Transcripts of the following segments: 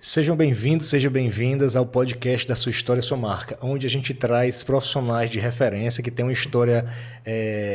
Sejam bem-vindos, sejam bem-vindas ao podcast da Sua História, Sua Marca, onde a gente traz profissionais de referência que têm uma história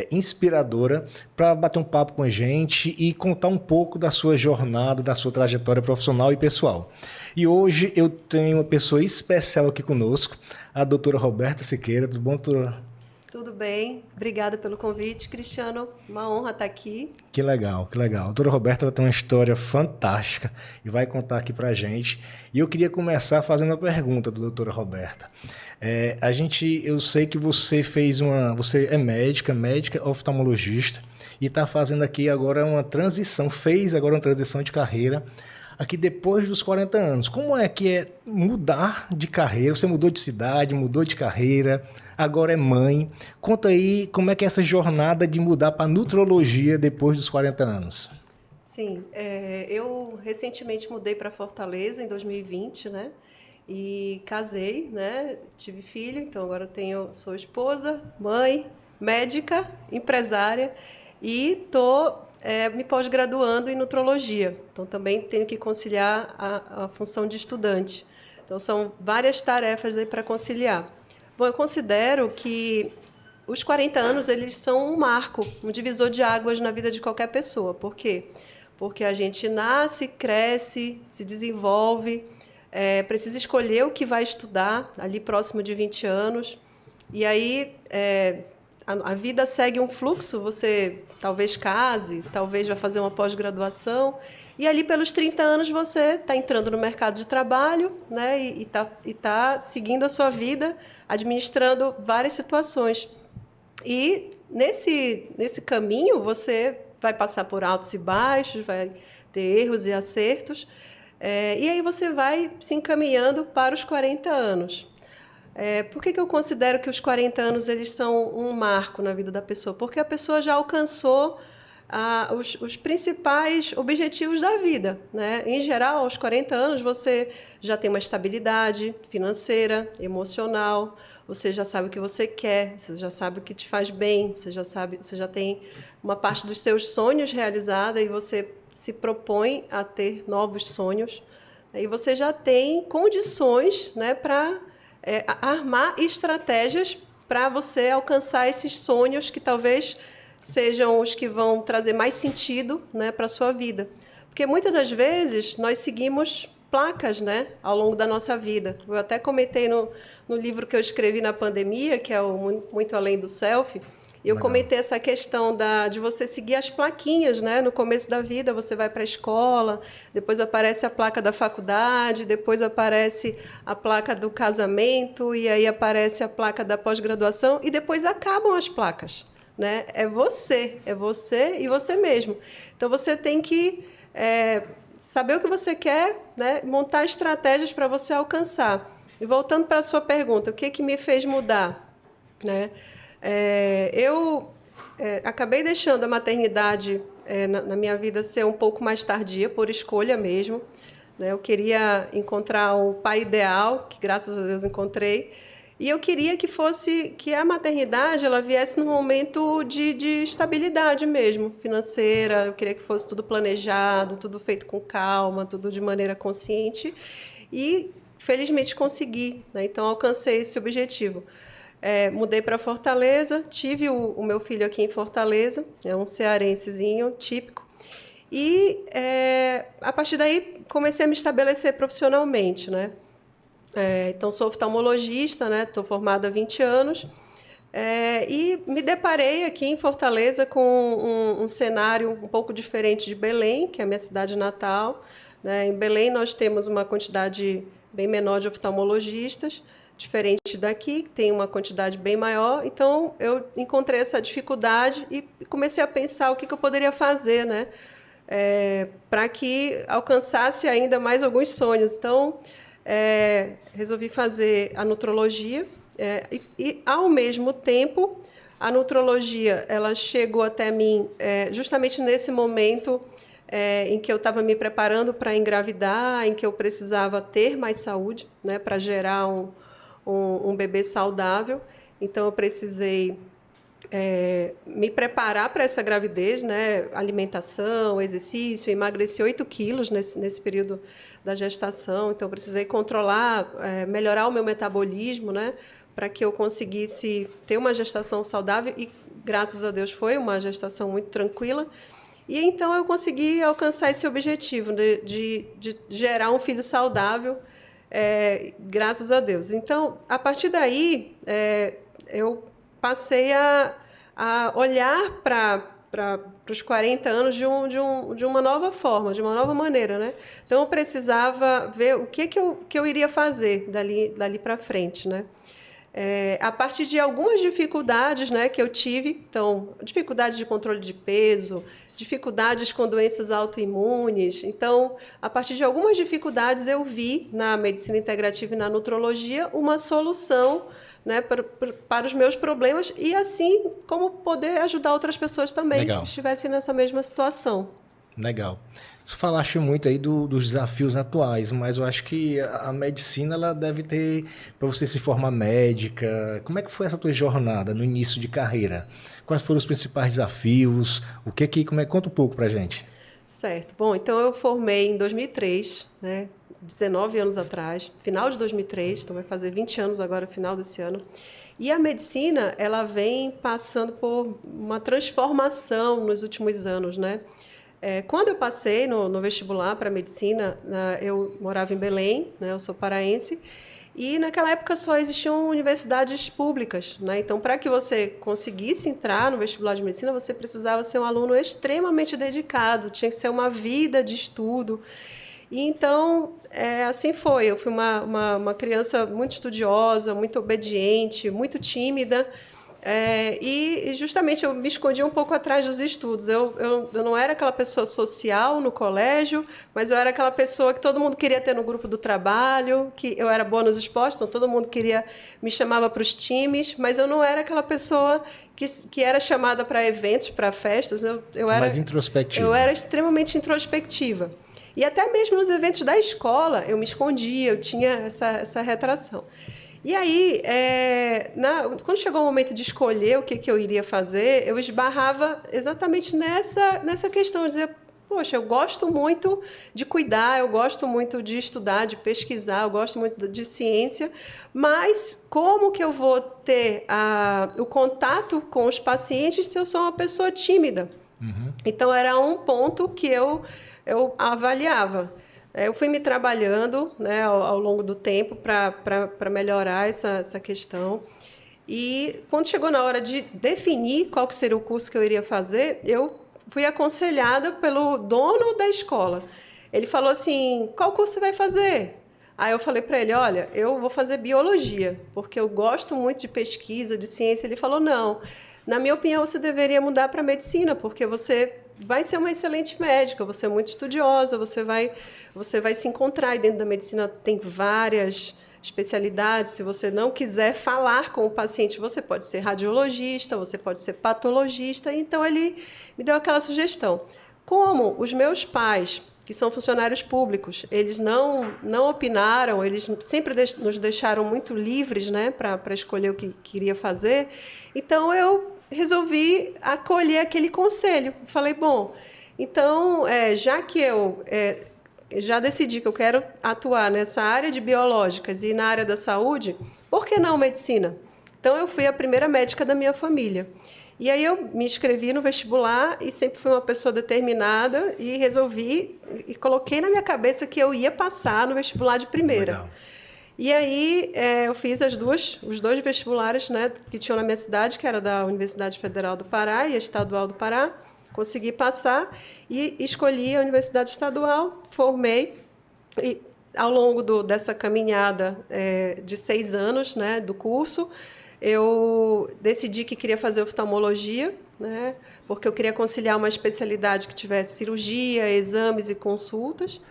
inspiradora para bater um papo com a gente e contar um pouco da sua jornada, da sua trajetória profissional e pessoal. E hoje eu tenho uma pessoa especial aqui conosco, a doutora Roberta Siqueira. Tudo bom, doutora? Tudo bem, obrigada pelo convite, Cristiano, uma honra estar aqui. Que legal, que legal. A doutora Roberta ela tem uma história fantástica e vai contar aqui pra gente. E eu queria começar fazendo uma pergunta da doutora Roberta. Eu sei que você é médica oftalmologista e está fazendo aqui agora fez agora uma transição de carreira aqui depois dos 40 anos. Como é que é mudar de carreira? Você mudou de cidade, mudou de carreira, agora é mãe. Conta aí como é que é essa jornada de mudar para nutrologia depois dos 40 anos. Sim, eu recentemente mudei para Fortaleza em 2020, né? E casei, né? Tive filho, então agora sou esposa, mãe, médica, empresária e estou me pós-graduando em nutrologia. Então também tenho que conciliar a função de estudante. Então são várias tarefas aí para conciliar. Bom, eu considero que os 40 anos eles são um marco, um divisor de águas na vida de qualquer pessoa. Por quê? Porque a gente nasce, cresce, se desenvolve, precisa escolher o que vai estudar ali próximo de 20 anos. E aí a vida segue um fluxo, você talvez case, talvez vá fazer uma pós-graduação. E ali pelos 30 anos você está entrando no mercado de trabalho, né, e tá seguindo a sua vida, administrando várias situações. E nesse caminho você vai passar por altos e baixos, vai ter erros e acertos, e aí você vai se encaminhando para os 40 anos. Por que eu considero que os 40 anos eles são um marco na vida da pessoa? Porque a pessoa já alcançou os principais objetivos da vida, né? Em geral, aos 40 anos, você já tem uma estabilidade financeira, emocional, você já sabe o que você quer, você já sabe o que te faz bem, você já tem uma parte dos seus sonhos realizada e você se propõe a ter novos sonhos. E você já tem condições, né, para armar estratégias para você alcançar esses sonhos que talvez sejam os que vão trazer mais sentido, né, para a sua vida. Porque muitas das vezes nós seguimos placas, né, ao longo da nossa vida. Eu até comentei no livro que eu escrevi na pandemia, que é o Muito Além do Self, eu comentei essa questão de você seguir as plaquinhas, né? No começo da vida, você vai para a escola, depois aparece a placa da faculdade, depois aparece a placa do casamento, e aí aparece a placa da pós-graduação, e depois acabam as placas, né? É você e você mesmo. Então, você tem que saber o que você quer, né? Montar estratégias para você alcançar. E voltando para a sua pergunta, o que me fez mudar, né? Eu acabei deixando a maternidade na minha vida ser um pouco mais tardia, por escolha mesmo, né? Eu queria encontrar o pai ideal, que graças a Deus encontrei, e eu queria que a maternidade ela viesse num momento de estabilidade mesmo, financeira. Eu queria que fosse tudo planejado, tudo feito com calma, tudo de maneira consciente, e felizmente consegui, né? Então alcancei esse objetivo. Mudei para Fortaleza, tive o meu filho aqui em Fortaleza, é um cearensezinho típico, e a partir daí comecei a me estabelecer profissionalmente, né? Então sou oftalmologista, né? Estou formada há 20 anos, e me deparei aqui em Fortaleza com um cenário um pouco diferente de Belém, que é a minha cidade natal, né? Em Belém nós temos uma quantidade bem menor de oftalmologistas, diferente daqui, que tem uma quantidade bem maior. Então, eu encontrei essa dificuldade e comecei a pensar o que eu poderia fazer, né, para que alcançasse ainda mais alguns sonhos. Então, resolvi fazer a nutrologia e, ao mesmo tempo, a nutrologia ela chegou até mim justamente nesse momento em que eu estava me preparando para engravidar, em que eu precisava ter mais saúde, né, para gerar um bebê saudável. Então, eu precisei me preparar para essa gravidez, né? Alimentação, exercício, emagreci 8 quilos nesse período da gestação, então precisei controlar, melhorar o meu metabolismo, né, para que eu conseguisse ter uma gestação saudável e, graças a Deus, foi uma gestação muito tranquila. E então eu consegui alcançar esse objetivo de gerar um filho saudável, graças a Deus. Então, a partir daí, eu passei a olhar para os 40 anos de uma nova forma, de uma nova maneira, né? Então, eu precisava ver o que eu iria fazer dali para frente, né? A partir de algumas dificuldades, né, que eu tive, então, dificuldades de controle de peso, dificuldades com doenças autoimunes. Então, a partir de algumas dificuldades, eu vi na medicina integrativa e na nutrologia uma solução, né, para os meus problemas e, assim, como poder ajudar outras pessoas também que estivessem nessa mesma situação. Legal. Você falaste muito aí dos desafios atuais, mas eu acho que a medicina ela deve ter, para você se formar médica, como é que foi essa tua jornada no início de carreira? Quais foram os principais desafios? Conta um pouco pra gente. Certo. Bom, então eu formei em 2003, né, 19 anos atrás, final de 2003, então vai fazer 20 anos agora, final desse ano. E a medicina, ela vem passando por uma transformação nos últimos anos, né? Quando eu passei no vestibular para medicina, eu morava em Belém, né, eu sou paraense, e naquela época só existiam universidades públicas, né? Então, para que você conseguisse entrar no vestibular de medicina, você precisava ser um aluno extremamente dedicado, tinha que ser uma vida de estudo. E então, assim foi. Eu fui uma criança muito estudiosa, muito obediente, muito tímida. E justamente eu me escondi um pouco atrás dos estudos. Eu não era aquela pessoa social no colégio, mas eu era aquela pessoa que todo mundo queria ter no grupo do trabalho, que eu era boa nos esportes, então todo mundo me chamava para os times, mas eu não era aquela pessoa que era chamada para eventos, para festas. Eu era mais introspectiva. Eu era extremamente introspectiva. E até mesmo nos eventos da escola eu me escondia, eu tinha essa retração. E aí, quando chegou o momento de escolher o que eu iria fazer, eu esbarrava exatamente nessa questão de dizer, poxa, eu gosto muito de cuidar, eu gosto muito de estudar, de pesquisar, eu gosto muito de ciência, mas como que eu vou ter o contato com os pacientes se eu sou uma pessoa tímida? Uhum. Então, era um ponto que eu avaliava. Eu fui me trabalhando, né, ao longo do tempo para melhorar essa questão. E quando chegou na hora de definir qual que seria o curso que eu iria fazer, eu fui aconselhada pelo dono da escola. Ele falou assim, qual curso você vai fazer? Aí eu falei para ele, olha, eu vou fazer biologia, porque eu gosto muito de pesquisa, de ciência. Ele falou, não, na minha opinião, você deveria mudar para medicina, porque você vai ser uma excelente médica, você é muito estudiosa, você vai se encontrar. E dentro da medicina tem várias especialidades. Se você não quiser falar com o paciente, você pode ser radiologista, você pode ser patologista. Então, ele me deu aquela sugestão. Como os meus pais, que são funcionários públicos, eles não opinaram, eles sempre nos deixaram muito livres, né, para escolher o que queria fazer. Então, eu resolvi acolher aquele conselho. Falei, bom, então, já que eu já decidi que eu quero atuar nessa área de biológicas e na área da saúde, por que não medicina? Então, eu fui a primeira médica da minha família. E aí eu me inscrevi no vestibular e sempre fui uma pessoa determinada e resolvi e coloquei na minha cabeça que eu ia passar no vestibular de primeira. Legal. E aí eu fiz os dois vestibulares, né, que tinham na minha cidade, que era da Universidade Federal do Pará e a Estadual do Pará. Consegui passar e escolhi a Universidade Estadual, formei. E ao longo dessa caminhada de 6 anos, né, do curso, eu decidi que queria fazer oftalmologia, né, porque eu queria conciliar uma especialidade que tivesse cirurgia, exames e consultas.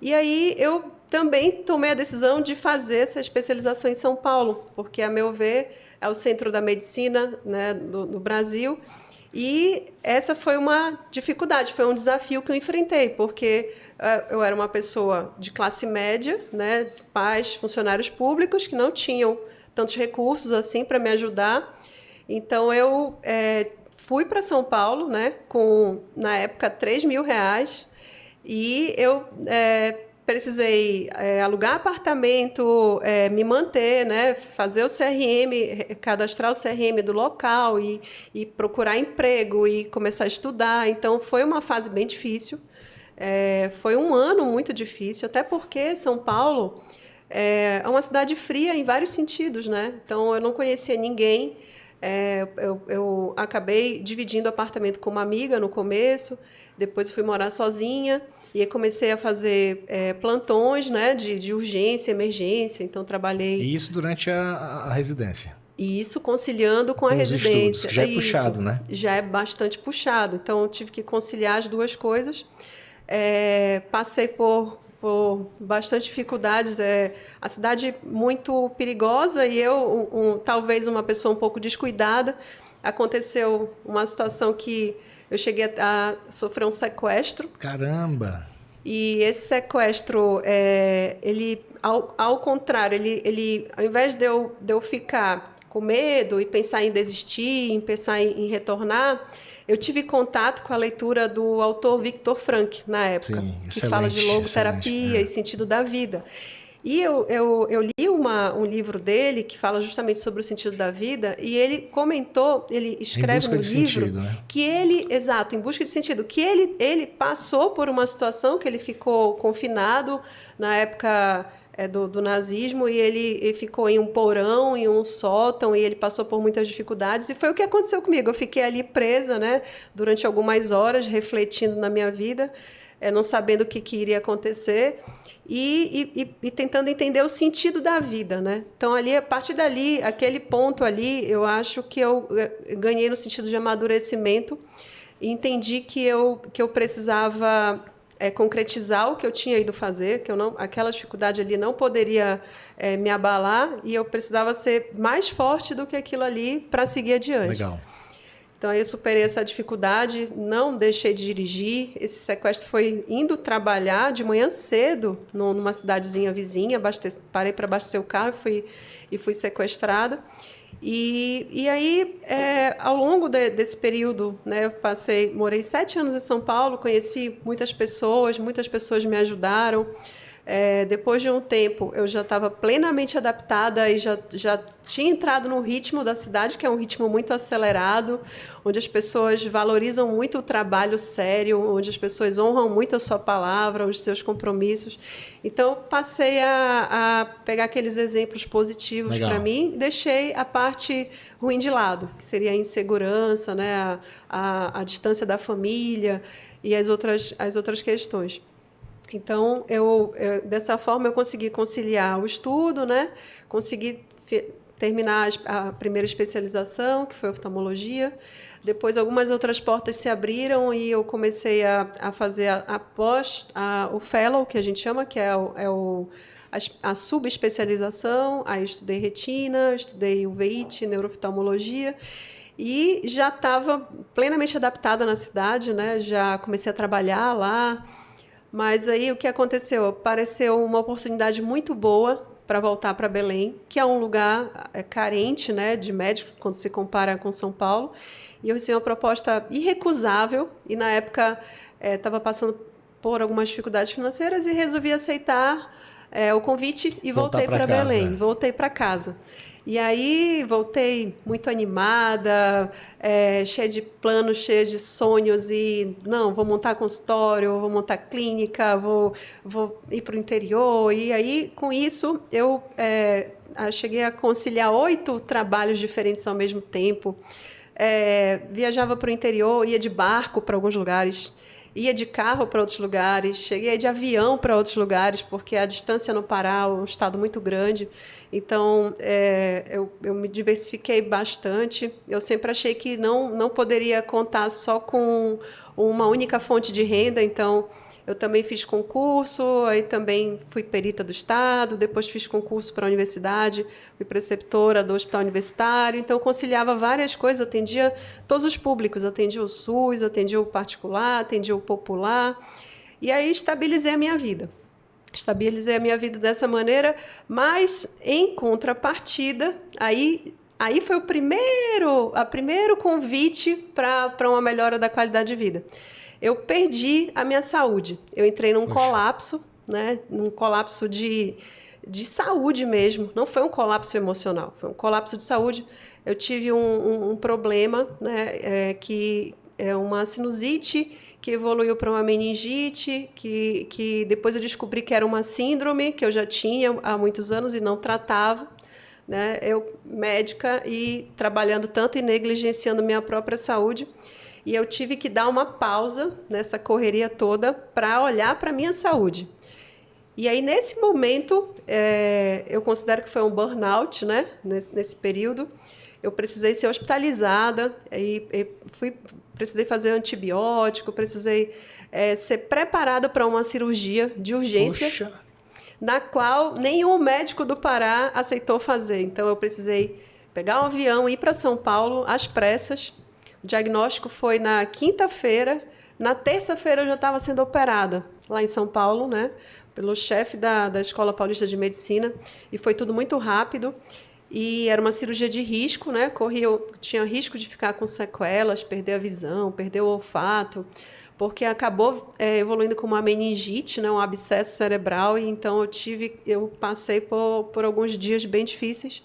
E aí eu também tomei a decisão de fazer essa especialização em São Paulo, porque, a meu ver, é o centro da medicina, né, do Brasil. E essa foi uma dificuldade, foi um desafio que eu enfrentei, porque eu era uma pessoa de classe média, né, pais, funcionários públicos que não tinham tantos recursos assim para me ajudar. Então, eu fui para São Paulo, né, com, na época, R$3.000, e eu precisei alugar apartamento, me manter, né? Fazer o CRM, cadastrar o CRM do local e procurar emprego e começar a estudar. Então, foi uma fase bem difícil. Foi um ano muito difícil, até porque São Paulo é uma cidade fria em vários sentidos, né? Então, eu não conhecia ninguém. Eu acabei dividindo apartamento com uma amiga no começo, depois fui morar sozinha. E aí comecei a fazer plantões, né, de urgência, emergência. Então, trabalhei... E isso durante a residência? E isso conciliando com a residência. Estudos, que já é puxado, né? Já é bastante puxado. Então, eu tive que conciliar as duas coisas. Passei por bastante dificuldades. A cidade muito perigosa e eu, talvez uma pessoa um pouco descuidada. Aconteceu uma situação que eu cheguei a sofrer um sequestro. Caramba! E esse sequestro, ele, ao contrário, ele, ao invés de eu ficar com medo e pensar em desistir, em pensar em retornar, eu tive contato com a leitura do autor Viktor Frankl, na época, que fala de logoterapia e sentido da vida. E eu li um livro dele que fala justamente sobre o sentido da vida e ele comentou, ele escreve no livro sentido, né? que em busca de sentido, que ele passou por uma situação que ele ficou confinado na época do nazismo e ele ficou em um porão, em um sótão e ele passou por muitas dificuldades e foi o que aconteceu comigo. Eu fiquei ali presa, né, durante algumas horas refletindo na minha vida, não sabendo o que iria acontecer. E tentando entender o sentido da vida, né? Então, ali, a partir dali, aquele ponto ali, eu acho que eu ganhei no sentido de amadurecimento e entendi que eu precisava concretizar o que eu tinha ido fazer, que aquela dificuldade ali não poderia me abalar e eu precisava ser mais forte do que aquilo ali para seguir adiante. Legal. Então, aí eu superei essa dificuldade, não deixei de dirigir. Esse sequestro foi indo trabalhar de manhã cedo numa cidadezinha vizinha, parei para abastecer o carro e fui sequestrada. E aí, ao longo desse período, né, morei 7 anos em São Paulo, conheci muitas pessoas me ajudaram. Depois de um tempo, eu já estava plenamente adaptada e já tinha entrado no ritmo da cidade, que é um ritmo muito acelerado, onde as pessoas valorizam muito o trabalho sério, onde as pessoas honram muito a sua palavra, os seus compromissos. Então, passei a pegar aqueles exemplos positivos para mim e deixei a parte ruim de lado, que seria a insegurança, né, a distância da família e as outras questões. Então, dessa forma, eu consegui conciliar o estudo, né? Consegui terminar a primeira especialização, que foi oftalmologia. Depois, algumas outras portas se abriram e eu comecei a fazer o fellow, que a gente chama, que é a subespecialização. Aí, estudei retina, estudei uveíte, neurooftalmologia. E já estava plenamente adaptada na cidade, né? Já comecei a trabalhar lá. Mas aí o que aconteceu? Apareceu uma oportunidade muito boa para voltar para Belém, que é um lugar carente, né, de médico quando se compara com São Paulo. E eu recebi uma proposta irrecusável e na época estava passando por algumas dificuldades financeiras e resolvi aceitar o convite e voltei para Belém, voltei para casa. E aí voltei muito animada, cheia de planos, cheia de sonhos e não, vou montar consultório, vou montar clínica, vou ir para o interior. E aí, com isso, eu cheguei a conciliar 8 trabalhos diferentes ao mesmo tempo. Viajava para o interior, ia de barco para alguns lugares, ia de carro para outros lugares, cheguei de avião para outros lugares, porque a distância no Pará é um estado muito grande. Então, eu me diversifiquei bastante. Eu sempre achei que não poderia contar só com uma única fonte de renda. Então, eu também fiz concurso, aí também fui perita do Estado, depois fiz concurso para a universidade, fui preceptora do hospital universitário. Então, eu conciliava várias coisas, atendia todos os públicos. Atendia o SUS, atendia o particular, atendia o popular. E aí, estabilizei a minha vida. Estabilizei a minha vida dessa maneira, mas, em contrapartida, aí foi o primeiro convite para uma melhora da qualidade de vida. Eu perdi a minha saúde. Eu entrei num colapso né? Num colapso de saúde mesmo. Não foi um colapso emocional, foi um colapso de saúde. Eu tive um problema, né? Que é uma sinusite que evoluiu para uma meningite, que depois eu descobri que era uma síndrome que eu já tinha há muitos anos e não tratava, né? Eu, médica, e trabalhando tanto e negligenciando minha própria saúde, e eu tive que dar uma pausa nessa correria toda para olhar para a minha saúde. E aí, nesse momento, eu considero que foi um burnout, né? Nesse período. Eu precisei ser hospitalizada, precisei fazer antibiótico, precisei ser preparada para uma cirurgia de urgência, Poxa. na qual nenhum médico do Pará aceitou fazer. Então, eu precisei pegar um avião e ir para São Paulo às pressas. O diagnóstico foi na quinta-feira. Na terça-feira, eu já estava sendo operada lá em São Paulo, né? Pelo chefe da Escola Paulista de Medicina. E foi tudo muito rápido. E era uma cirurgia de risco, né? Tinha risco de ficar com sequelas, perder a visão, perder o olfato, porque acabou evoluindo com uma meningite, né? Um abscesso cerebral, e então eu passei por alguns dias bem difíceis.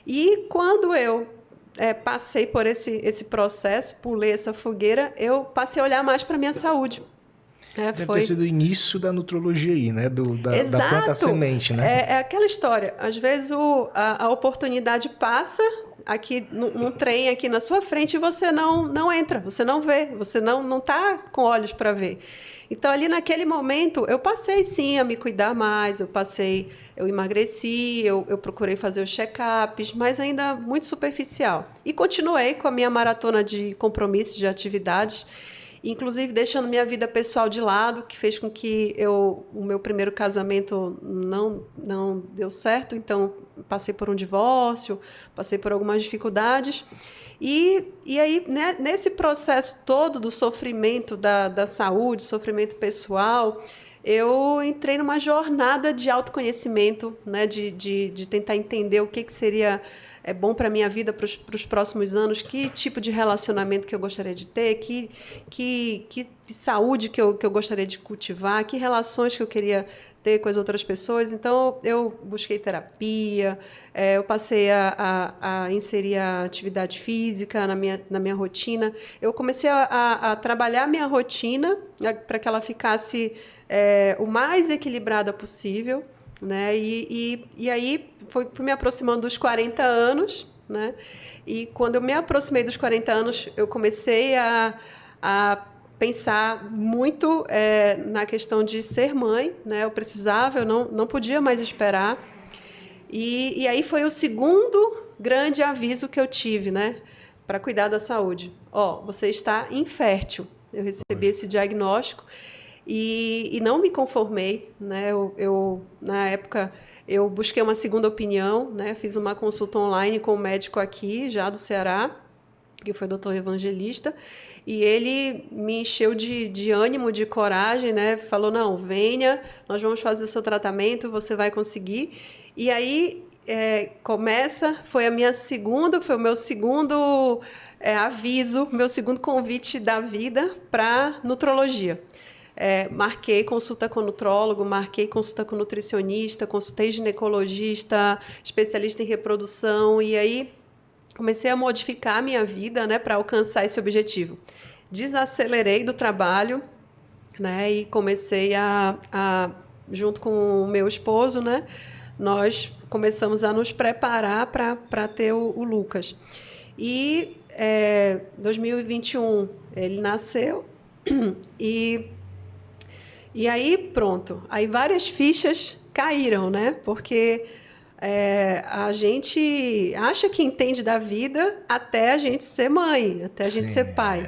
E quando eu passei por esse processo, pulei essa fogueira, eu passei a olhar mais para a minha saúde. Deve ter sido o início da nutrologia aí, né? Da planta semente, né? É aquela história. Às vezes a oportunidade passa aqui num trem aqui na sua frente e você não entra, você não vê, você não está com olhos para ver. Então, ali naquele momento, eu passei sim a me cuidar mais, eu emagreci, eu procurei fazer os check-ups, mas ainda muito superficial. E continuei com a minha maratona de compromissos, de atividades, inclusive deixando minha vida pessoal de lado, que fez com que o meu primeiro casamento não deu certo, então passei por um divórcio, passei por algumas dificuldades. E aí, né, nesse processo todo do sofrimento da saúde, sofrimento pessoal, eu entrei numa jornada de autoconhecimento, né, de tentar entender o que seria bom para a minha vida, para os próximos anos, que tipo de relacionamento que eu gostaria de ter, que saúde que eu gostaria de cultivar, que relações que eu queria ter com as outras pessoas. Então, eu busquei terapia, eu passei a inserir a atividade física na minha rotina. Eu comecei a trabalhar a minha rotina, né, para que ela ficasse o mais equilibrada possível, né? E aí fui me aproximando dos 40 anos, né? E quando eu me aproximei dos 40 anos, eu comecei a pensar muito na questão de ser mãe, né? Eu precisava, eu não podia mais esperar. E aí foi o segundo grande aviso que eu tive, né? Para cuidar da saúde. Você está infértil. Eu recebi esse diagnóstico. E não me conformei, né? Na época, eu busquei uma segunda opinião, né? Fiz uma consulta online com um médico aqui, já do Ceará, que foi o Dr. Evangelista, e ele me encheu de ânimo, de coragem, né? Falou, não, venha, nós vamos fazer o seu tratamento, você vai conseguir. E aí, foi o meu segundo aviso, meu segundo convite da vida para nutrologia. Marquei consulta com nutrólogo, marquei consulta com nutricionista, consultei ginecologista, especialista em reprodução, e aí comecei a modificar a minha vida, né, para alcançar esse objetivo. Desacelerei do trabalho, né, e comecei junto com o meu esposo, né, nós começamos a nos preparar para ter o Lucas. E 2021 ele nasceu e aí, pronto. Aí várias fichas caíram, né? Porque a gente acha que entende da vida até a gente ser mãe, até a gente ser pai.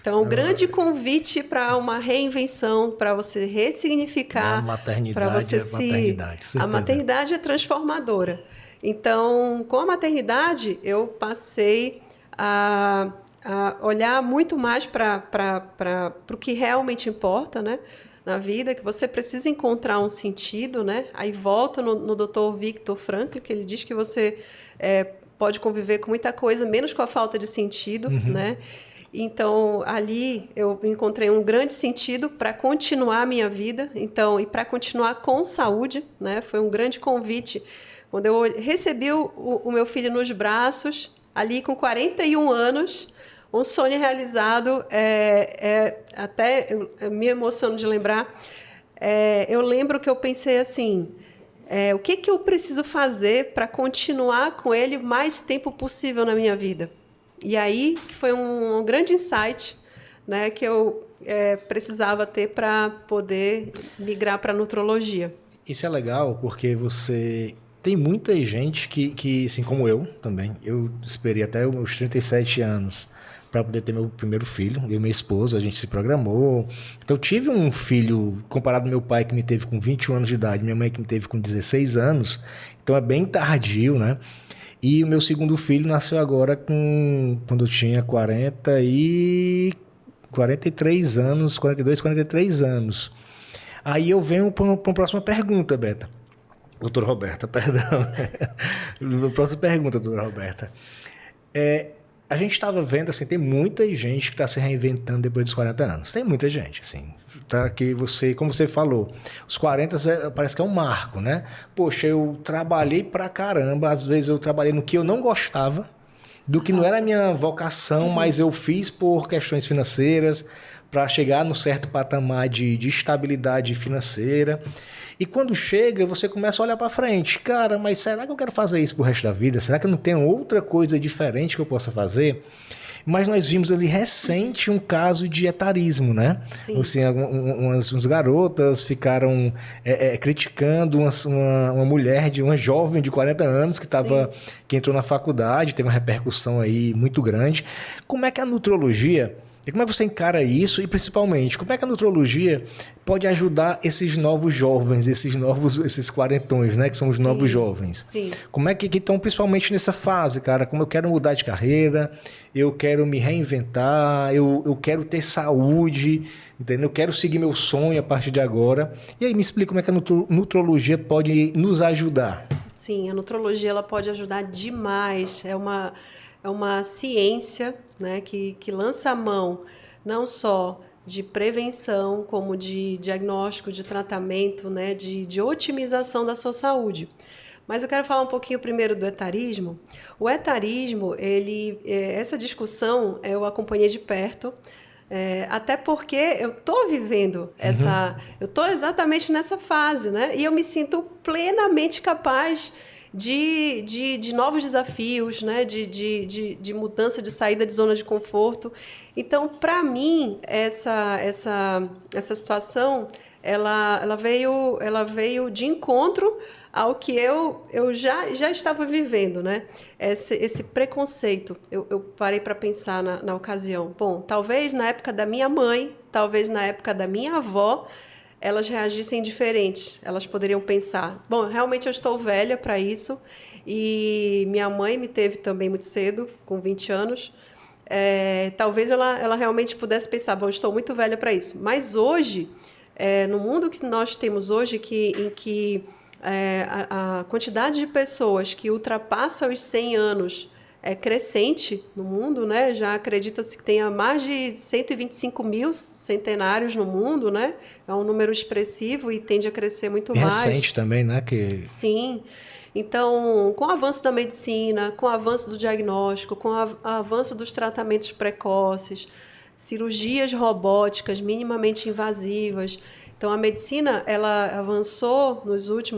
Então, o grande convite para uma reinvenção, para você ressignificar... A maternidade maternidade, certeza. A maternidade é transformadora. Então, com a maternidade, eu passei a olhar muito mais para o que realmente importa, né? Na vida, que você precisa encontrar um sentido, né? Aí volta no Dr. Viktor Frankl, que ele diz que você pode conviver com muita coisa, menos com a falta de sentido, né? Então, ali eu encontrei um grande sentido para continuar a minha vida, então, e para continuar com saúde, né? Foi um grande convite. Quando eu recebi o meu filho nos braços, ali com 41 anos, um sonho realizado, até eu me emociono de lembrar. Eu lembro que eu pensei assim, o que eu preciso fazer para continuar com ele o mais tempo possível na minha vida? E aí que foi um grande insight, né, que eu precisava ter para poder migrar para a nutrologia. Isso é legal porque você... Tem muita gente que, assim como eu também, eu esperei até os meus 37 anos para poder ter meu primeiro filho. Eu e minha esposa, a gente se programou. Então, eu tive um filho, comparado ao meu pai, que me teve com 21 anos de idade, minha mãe que me teve com 16 anos. Então, é bem tardio, né? E o meu segundo filho nasceu agora quando eu tinha 43 anos, 42, 43 anos. Aí eu venho para uma próxima pergunta, Beta. Doutora Roberta, perdão. Próxima pergunta, doutora Roberta. A gente estava vendo, assim, tem muita gente que está se reinventando depois dos 40 anos. Tem muita gente, assim. Tá, que você, como você falou, os 40 parece que é um marco, né? Poxa, eu trabalhei pra caramba, às vezes eu trabalhei no que eu não gostava, do que não era a minha vocação, mas eu fiz por questões financeiras, para chegar num certo patamar de estabilidade financeira. E quando chega, você começa a olhar para frente. Cara, mas será que eu quero fazer isso pro resto da vida? Será que eu não tenho outra coisa diferente que eu possa fazer? Mas nós vimos ali recente um caso de etarismo, né? Sim. Assim, umas garotas ficaram criticando uma mulher, uma jovem de 40 anos que entrou na faculdade, teve uma repercussão aí muito grande. Como é que a nutrologia... E como é que você encara isso? E principalmente, como é que a nutrologia pode ajudar esses novos jovens, esses quarentões, né? Que são os novos jovens. Sim. Como é que estão principalmente nessa fase, cara? Como eu quero mudar de carreira, eu quero me reinventar, eu quero ter saúde, entendeu? Eu quero seguir meu sonho a partir de agora. E aí me explica como é que a nutrologia pode nos ajudar. Sim, a nutrologia ela pode ajudar demais. É uma ciência, né, que lança a mão não só de prevenção, como de diagnóstico, de tratamento, né, de otimização da sua saúde. Mas eu quero falar um pouquinho primeiro do etarismo. O etarismo, essa discussão eu acompanhei de perto, até porque eu estou vivendo eu estou exatamente nessa fase, né? E eu me sinto plenamente capaz de novos desafios, né? de mudança, de saída de zona de conforto. Então, para mim, essa situação ela veio de encontro ao que eu já estava vivendo, né? Esse preconceito. Eu parei para pensar na ocasião. Bom, talvez na época da minha mãe, talvez na época da minha avó, elas reagissem diferentes. Elas poderiam pensar, bom, realmente eu estou velha para isso, e minha mãe me teve também muito cedo, com 20 anos. Talvez ela realmente pudesse pensar, bom, estou muito velha para isso. Mas hoje, no mundo que nós temos hoje, em que a quantidade de pessoas que ultrapassa os 100 anos é crescente no mundo, né? Já acredita-se que tenha mais de 125 mil centenários no mundo, né? É um número expressivo e tende a crescer muito mais. Recente também, né? Sim. Então, com o avanço da medicina, com o avanço do diagnóstico, com o avanço dos tratamentos precoces, cirurgias robóticas minimamente invasivas. Então, a medicina, ela avançou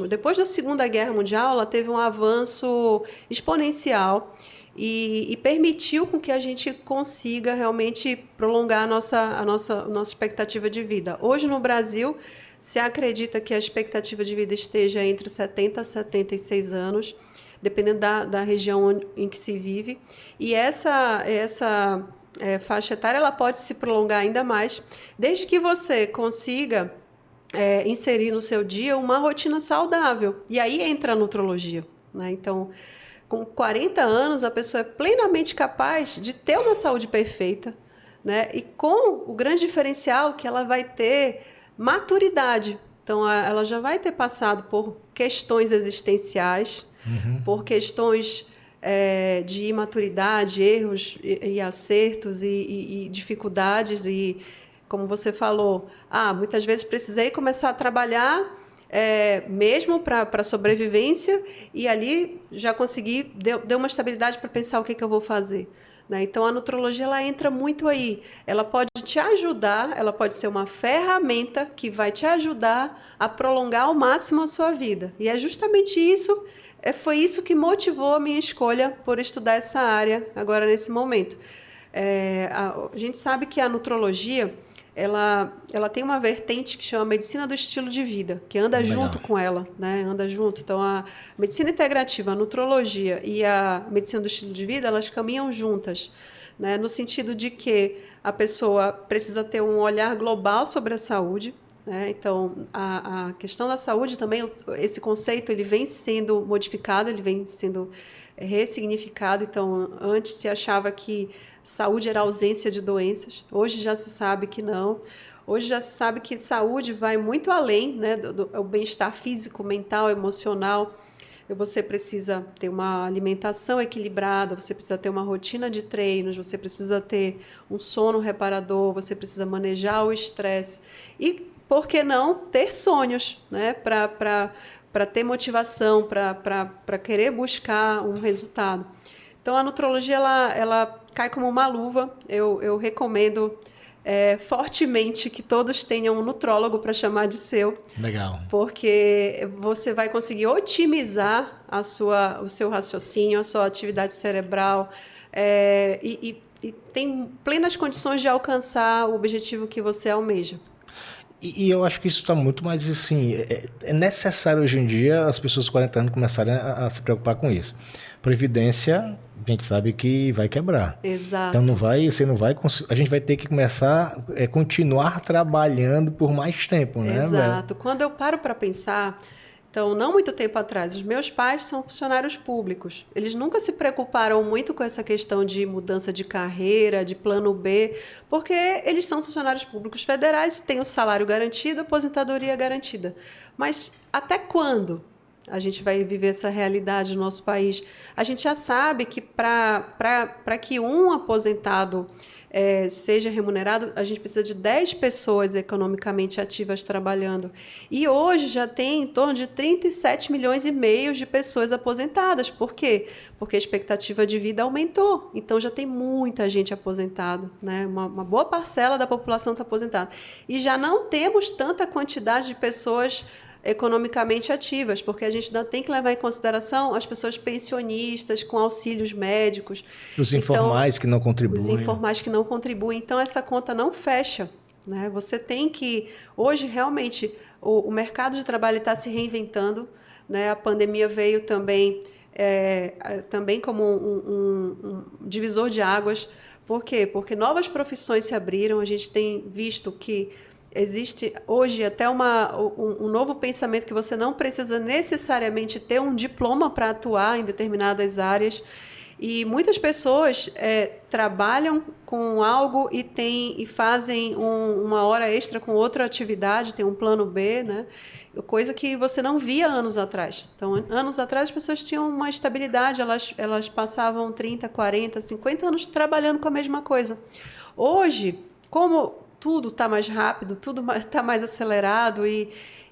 depois da Segunda Guerra Mundial, ela teve um avanço exponencial e permitiu com que a gente consiga realmente prolongar a nossa expectativa de vida. Hoje, no Brasil, se acredita que a expectativa de vida esteja entre 70 a 76 anos, dependendo da região em que se vive. E essa faixa etária ela pode se prolongar ainda mais, desde que você consiga inserir no seu dia uma rotina saudável. E aí entra a nutrologia, né? Então, com 40 anos, a pessoa é plenamente capaz de ter uma saúde perfeita, né? E com o grande diferencial que ela vai ter maturidade. Então, ela já vai ter passado por questões existenciais, por questões de imaturidade, erros e acertos e dificuldades e, como você falou, muitas vezes precisei começar a trabalhar mesmo para sobrevivência e ali já consegui, deu uma estabilidade para pensar o que eu vou fazer. Né? Então, a nutrologia ela entra muito aí. Ela pode te ajudar, ela pode ser uma ferramenta que vai te ajudar a prolongar ao máximo a sua vida. E é justamente isso, foi isso que motivou a minha escolha por estudar essa área agora nesse momento. A gente sabe que a nutrologia ela tem uma vertente que chama medicina do estilo de vida, que anda junto com ela, né? Anda junto. Então, a medicina integrativa, a nutrologia e a medicina do estilo de vida, elas caminham juntas, né? No sentido de que a pessoa precisa ter um olhar global sobre a saúde, né? Então, a questão da saúde também, esse conceito, ele vem sendo modificado, ele vem sendo ressignificado. Então, antes se achava que saúde era ausência de doenças. Hoje já se sabe que não. Hoje já se sabe que saúde vai muito além, né, do bem-estar físico, mental, emocional. Você precisa ter uma alimentação equilibrada, você precisa ter uma rotina de treinos, você precisa ter um sono reparador, você precisa manejar o estresse. E, por que não, ter sonhos, né, para ter motivação, para querer buscar um resultado. Então, a nutrologia ela cai como uma luva. Eu recomendo fortemente que todos tenham um nutrólogo para chamar de seu. Legal. Porque você vai conseguir otimizar o seu raciocínio, a sua atividade cerebral e tem plenas condições de alcançar o objetivo que você almeja. E eu acho que isso está muito mais assim, é necessário hoje em dia as pessoas de 40 anos começarem a se preocupar com isso. Previdência, a gente sabe que vai quebrar. Exato. Então a gente vai ter que começar a continuar trabalhando por mais tempo, né? Exato. Quando eu paro para pensar, então, não muito tempo atrás, os meus pais são funcionários públicos. Eles nunca se preocuparam muito com essa questão de mudança de carreira, de plano B, porque eles são funcionários públicos federais, têm o salário garantido, a aposentadoria garantida. Mas até quando a gente vai viver essa realidade no nosso país? A gente já sabe que para que um aposentado seja remunerado, a gente precisa de 10 pessoas economicamente ativas trabalhando. E hoje já tem em torno de 37 milhões e meio de pessoas aposentadas. Por quê? Porque a expectativa de vida aumentou. Então já tem muita gente aposentada, né? Uma boa parcela da população está aposentada. E já não temos tanta quantidade de pessoas economicamente ativas, porque a gente ainda tem que levar em consideração as pessoas pensionistas com auxílios médicos. Os informais que não contribuem. Os informais que não contribuem. Então, essa conta não fecha, né? Você tem que... Hoje, realmente, o mercado de trabalho está se reinventando, né? A pandemia veio também como um divisor de águas. Por quê? Porque novas profissões se abriram. A gente tem visto que existe hoje até um novo pensamento que você não precisa necessariamente ter um diploma para atuar em determinadas áreas. E muitas pessoas trabalham com algo e fazem uma hora extra com outra atividade, tem um plano B, né? Coisa que você não via anos atrás. Então, anos atrás, as pessoas tinham uma estabilidade, elas passavam 30, 40, 50 anos trabalhando com a mesma coisa. Hoje, como tudo está mais rápido, tudo está mais acelerado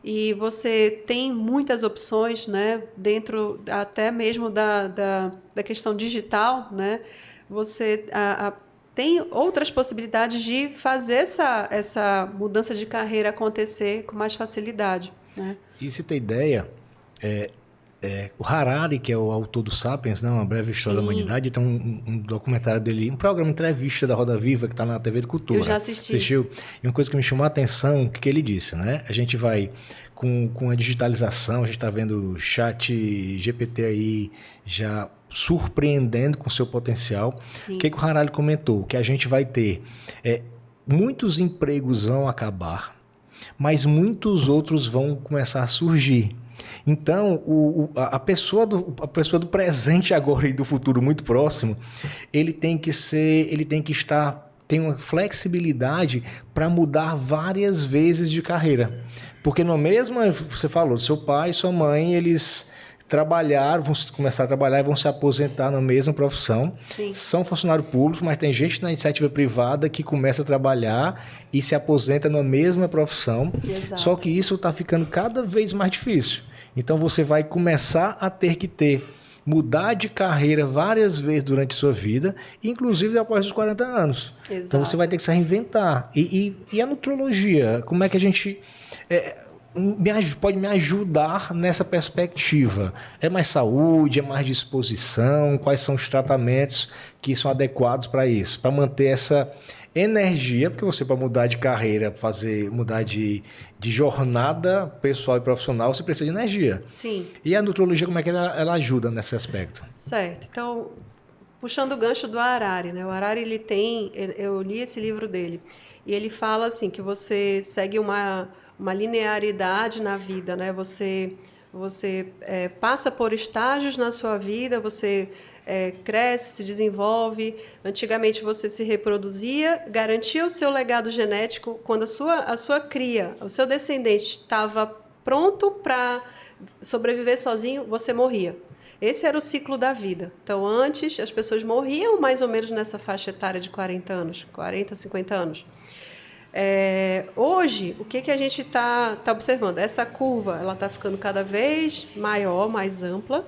e você tem muitas opções, né, dentro até mesmo da questão digital, né, você tem outras possibilidades de fazer essa mudança de carreira acontecer com mais facilidade. Né? E se tem ideia, o Harari, que é o autor do Sapiens, né, Uma Breve História da Humanidade, tem um documentário dele, um programa entrevista da Roda Viva que está na TV de Cultura. Eu já assisti. Assistiu? E uma coisa que me chamou a atenção, o que ele disse, né? A gente vai com a digitalização, a gente está vendo o chat GPT aí já surpreendendo com seu potencial. Sim. O que o Harari comentou? Que a gente vai ter muitos empregos vão acabar, mas muitos outros vão começar a surgir. Então, a pessoa do presente agora e do futuro muito próximo, ele tem que tem uma flexibilidade para mudar várias vezes de carreira. Porque no mesmo, você falou, seu pai e sua mãe, eles começar a trabalhar e vão se aposentar na mesma profissão. Sim. São funcionários públicos, mas tem gente na iniciativa privada que começa a trabalhar e se aposenta na mesma profissão. Exato. Só que isso está ficando cada vez mais difícil. Então você vai começar a ter que mudar de carreira várias vezes durante a sua vida, inclusive após os 40 anos. Exato. Então você vai ter que se reinventar. E a nutrologia, como é que a gente pode me ajudar nessa perspectiva? É mais saúde, é mais disposição? Quais são os tratamentos que são adequados para isso? Para manter essa energia, porque você, para mudar de carreira, mudar de jornada pessoal e profissional, você precisa de energia. Sim. E a nutrologia, como é que ela ajuda nesse aspecto? Certo. Então, puxando o gancho do Harari, né? O Harari, eu li esse livro dele, e ele fala assim, que você segue uma linearidade na vida, né? Você passa por estágios na sua vida, você cresce, se desenvolve. Antigamente você se reproduzia, garantia o seu legado genético. Quando a sua cria, o seu descendente estava pronto para sobreviver sozinho, você morria. Esse era o ciclo da vida. Então, antes, as pessoas morriam mais ou menos nessa faixa etária de 40 anos, 40, 50 anos. Hoje, o que a gente está observando? Essa curva ela está ficando cada vez maior, mais ampla,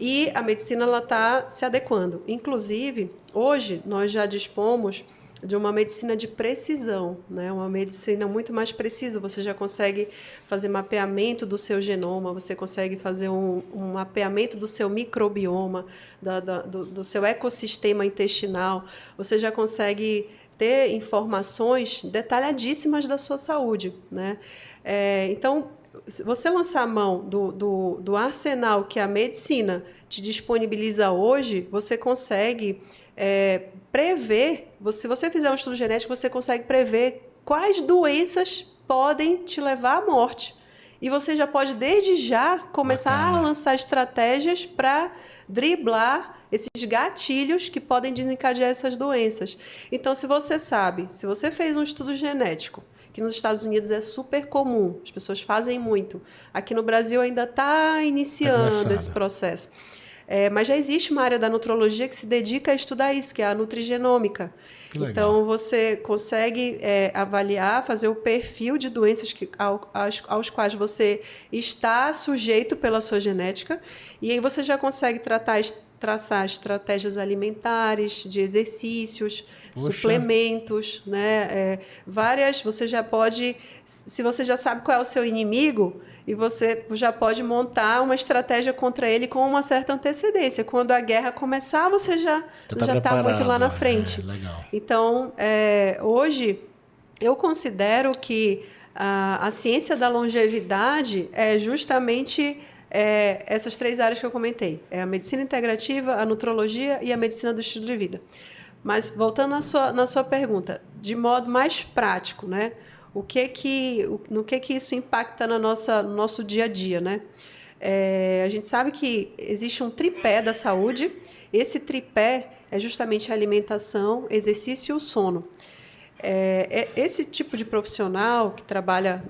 e a medicina está se adequando. Inclusive, hoje, nós já dispomos de uma medicina de precisão, né? Uma medicina muito mais precisa. Você já consegue fazer mapeamento do seu genoma, você consegue fazer um mapeamento do seu microbioma, do seu ecossistema intestinal, você já consegue ter informações detalhadíssimas da sua saúde, né? Então, se você lançar a mão do arsenal que a medicina te disponibiliza hoje, você consegue prever, se você fizer um estudo genético, você consegue prever quais doenças podem te levar à morte. E você já pode, desde já, começar a lançar estratégias para driblar esses gatilhos que podem desencadear essas doenças. Então, se você fez um estudo genético, que nos Estados Unidos é super comum, as pessoas fazem muito. Aqui no Brasil ainda está iniciando esse processo. Mas já existe uma área da nutrologia que se dedica a estudar isso, que é a nutrigenômica. Então, você consegue avaliar, fazer o perfil de doenças aos quais você está sujeito pela sua genética, e aí você já consegue traçar estratégias alimentares, de exercícios, suplementos, né? Você já pode, se você já sabe qual é o seu inimigo, e você já pode montar uma estratégia contra ele com uma certa antecedência. Quando a guerra começar, você já está muito lá na frente. Legal. Então, hoje, eu considero que a ciência da longevidade é justamente essas 3 áreas que eu comentei. É a medicina integrativa, a nutrologia e a medicina do estilo de vida. Mas, voltando na sua pergunta, de modo mais prático, né? No que isso impacta no nosso dia a dia, né? A gente sabe que existe um tripé da saúde. Esse tripé é justamente a alimentação, exercício e o sono. Esse tipo de profissional que trabalha